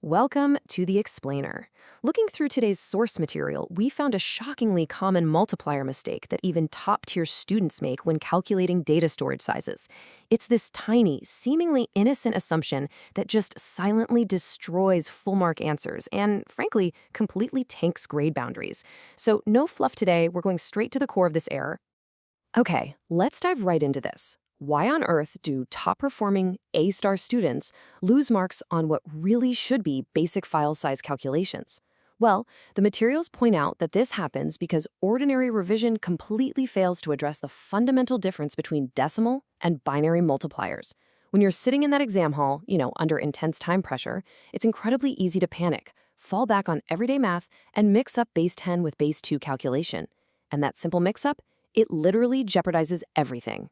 Welcome to the Explainer. Looking through today's source material, we found a shockingly common multiplier mistake that even top-tier students make when calculating data storage sizes. It's this tiny, seemingly innocent assumption that just silently destroys full-mark answers and, frankly, completely tanks grade boundaries. So no fluff today, we're going straight to the core of this error. Okay, let's dive right into this. Why on earth do top-performing A-star students lose marks on what really should be basic file size calculations? Well, the materials point out that this happens because ordinary revision completely fails to address the fundamental difference between decimal and binary multipliers. When you're sitting in that exam hall, under intense time pressure, it's incredibly easy to panic, fall back on everyday math, and mix up base 10 with base 2 calculation. And that simple mix-up, it literally jeopardizes everything.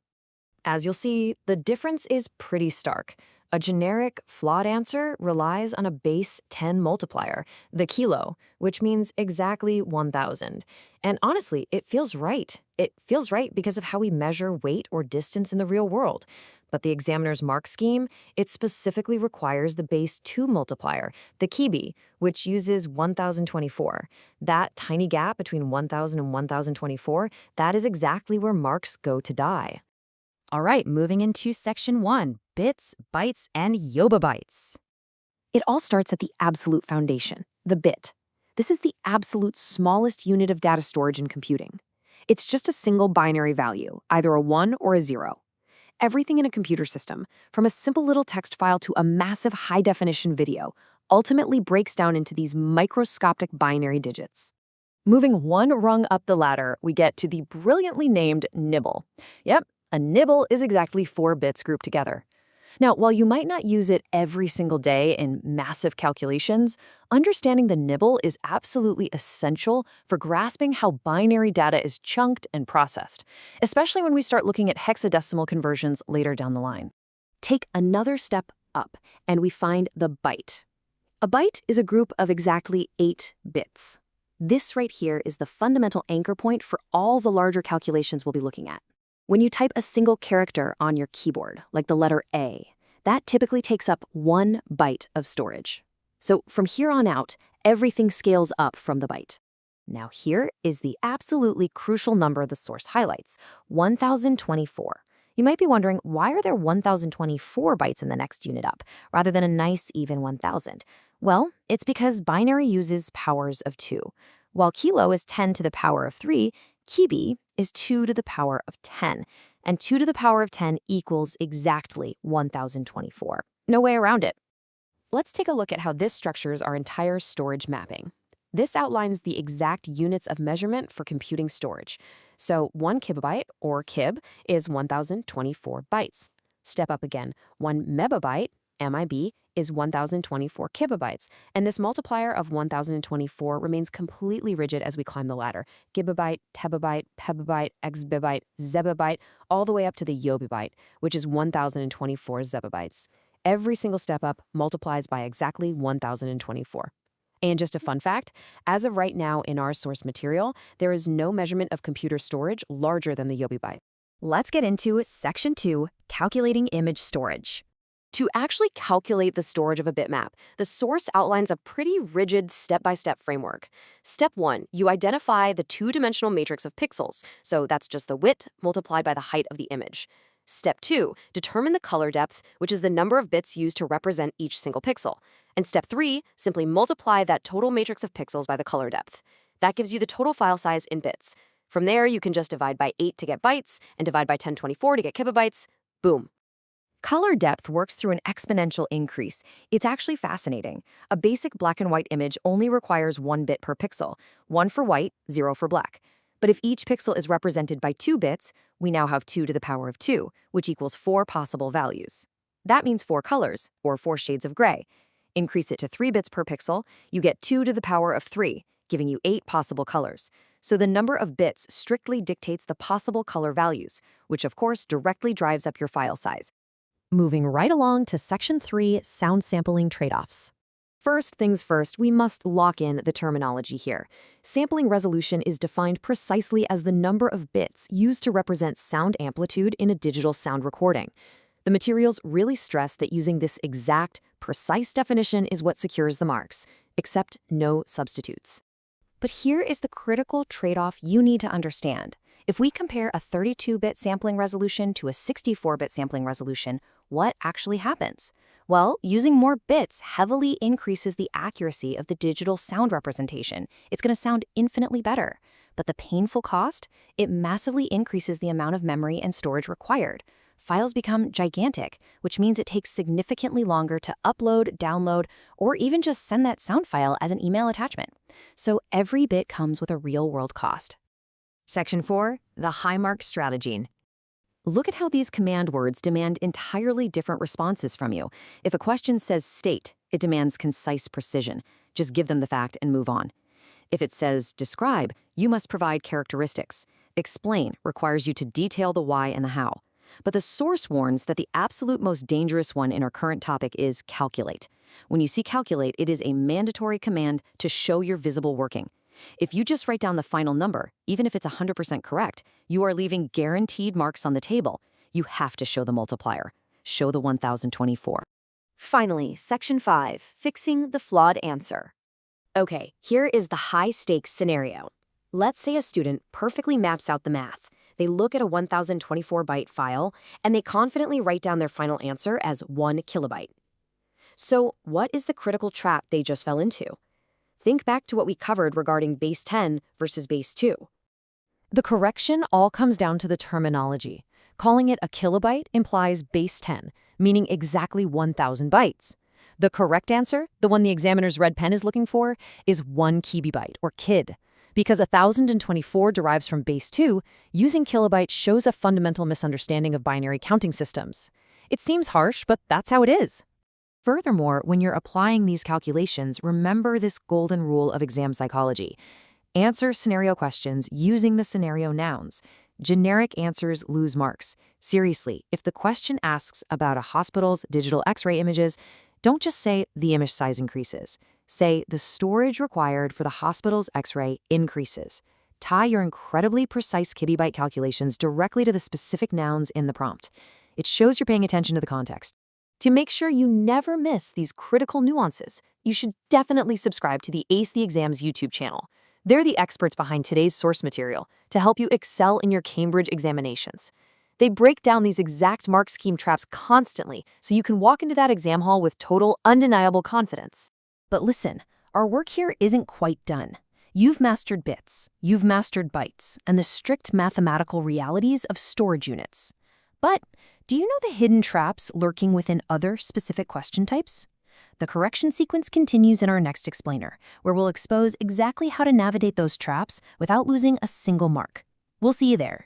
As you'll see, the difference is pretty stark. A generic, flawed answer relies on a base 10 multiplier, the kilo, which means exactly 1,000. And honestly, it feels right. It feels right because of how we measure weight or distance in the real world. But the examiner's mark scheme, it specifically requires the base 2 multiplier, the kibi, which uses 1,024. That tiny gap between 1,000 and 1,024, that is exactly where marks go to die. All right, moving into section 1, bits, bytes, and yobibytes. It all starts at the absolute foundation, the bit. This is the absolute smallest unit of data storage in computing. It's just a single binary value, either a 1 or a 0. Everything in a computer system, from a simple little text file to a massive high-definition video, ultimately breaks down into these microscopic binary digits. Moving one rung up the ladder, we get to the brilliantly named nibble. Yep. A nibble is exactly 4 bits grouped together. Now, while you might not use it every single day in massive calculations, understanding the nibble is absolutely essential for grasping how binary data is chunked and processed, especially when we start looking at hexadecimal conversions later down the line. Take another step up, and we find the byte. A byte is a group of exactly 8 bits. This right here is the fundamental anchor point for all the larger calculations we'll be looking at. When you type a single character on your keyboard, like the letter A, that typically takes up 1 byte of storage. So from here on out, everything scales up from the byte. Now here is the absolutely crucial number the source highlights, 1,024. You might be wondering, why are there 1,024 bytes in the next unit up, rather than a nice even 1,000? Well, it's because binary uses powers of 2. While kilo is 10 to the power of 3, kibi is 2 to the power of 10, and 2 to the power of 10 equals exactly 1,024. No way around it. Let's take a look at how this structures our entire storage mapping. This outlines the exact units of measurement for computing storage. So 1 kibibyte, or kib, is 1,024 bytes. Step up again, 1 megabyte, MIB, is 1,024 kibibytes, and this multiplier of 1,024 remains completely rigid as we climb the ladder. Gigabyte, tebibyte, pebibyte, exbibyte, zebibyte, all the way up to the yobibyte, which is 1,024 zebibytes. Every single step up multiplies by exactly 1,024. And just a fun fact, as of right now in our source material, there is no measurement of computer storage larger than the yobibyte. Let's get into section 2, calculating image storage. To actually calculate the storage of a bitmap, the source outlines a pretty rigid step-by-step framework. Step 1, you identify the two-dimensional matrix of pixels, so that's just the width multiplied by the height of the image. Step 2, determine the color depth, which is the number of bits used to represent each single pixel. And step 3, simply multiply that total matrix of pixels by the color depth. That gives you the total file size in bits. From there, you can just divide by 8 to get bytes, and divide by 1024 to get kibibytes. Boom. Color depth works through an exponential increase. It's actually fascinating. A basic black and white image only requires 1 bit per pixel, 1 for white, 0 for black. But if each pixel is represented by 2 bits, we now have 2 to the power of 2, which equals 4 possible values. That means 4 colors, or 4 shades of gray. Increase it to 3 bits per pixel, you get 2 to the power of 3, giving you 8 possible colors. So the number of bits strictly dictates the possible color values, which of course directly drives up your file size. Moving right along to section 3, sound sampling trade-offs. First things first, we must lock in the terminology here. Sampling resolution is defined precisely as the number of bits used to represent sound amplitude in a digital sound recording. The materials really stress that using this exact, Precise definition is what secures the marks, except no substitutes. But here is the critical trade-off you need to understand. If we compare a 32-bit sampling resolution to a 64-bit sampling resolution, what actually happens? Well, using more bits heavily increases the accuracy of the digital sound representation. It's going to sound infinitely better. But the painful cost? It massively increases the amount of memory and storage required. Files become gigantic, which means it takes significantly longer to upload, download, or even just send that sound file as an email attachment. So every bit comes with a real-world cost. Section 4, the high mark strategy. Look at how these command words demand entirely different responses from you. If a question says state, it demands concise precision. Just give them the fact and move on. If it says describe, you must provide characteristics. Explain requires you to detail the why and the how. But the source warns that the absolute most dangerous one in our current topic is calculate. When you see calculate, it is a mandatory command to show your visible working. If you just write down the final number, even if it's 100% correct, you are leaving guaranteed marks on the table. You have to show the multiplier. Show the 1024. Finally, Section 5, fixing the flawed answer. Okay, here is the high-stakes scenario. Let's say a student perfectly maps out the math. They look at a 1024-byte file, and they confidently write down their final answer as 1 kilobyte. So what is the critical trap they just fell into? Think back to what we covered regarding base 10 versus base 2. The correction all comes down to the terminology. Calling it a kilobyte implies base 10, meaning exactly 1,000 bytes. The correct answer, the one the examiner's red pen is looking for, is 1 kibibyte, or KID. Because 1,024 derives from base 2, using kilobyte shows a fundamental misunderstanding of binary counting systems. It seems harsh, but that's how it is. Furthermore, when you're applying these calculations, remember this golden rule of exam psychology. Answer scenario questions using the scenario nouns. Generic answers lose marks. Seriously, if the question asks about a hospital's digital X-ray images, don't just say the image size increases. Say the storage required for the hospital's X-ray increases. Tie your incredibly precise kibibyte calculations directly to the specific nouns in the prompt. It shows you're paying attention to the context. To make sure you never miss these critical nuances, you should definitely subscribe to the Ace the Exams YouTube channel. They're the experts behind today's source material to help you excel in your Cambridge examinations. They break down these exact mark scheme traps constantly so you can walk into that exam hall with total, undeniable confidence. But listen, our work here isn't quite done. You've mastered bits, you've mastered bytes, and the strict mathematical realities of storage units. But do you know the hidden traps lurking within other specific question types? The correction sequence continues in our next explainer, where we'll expose exactly how to navigate those traps without losing a single mark. We'll see you there.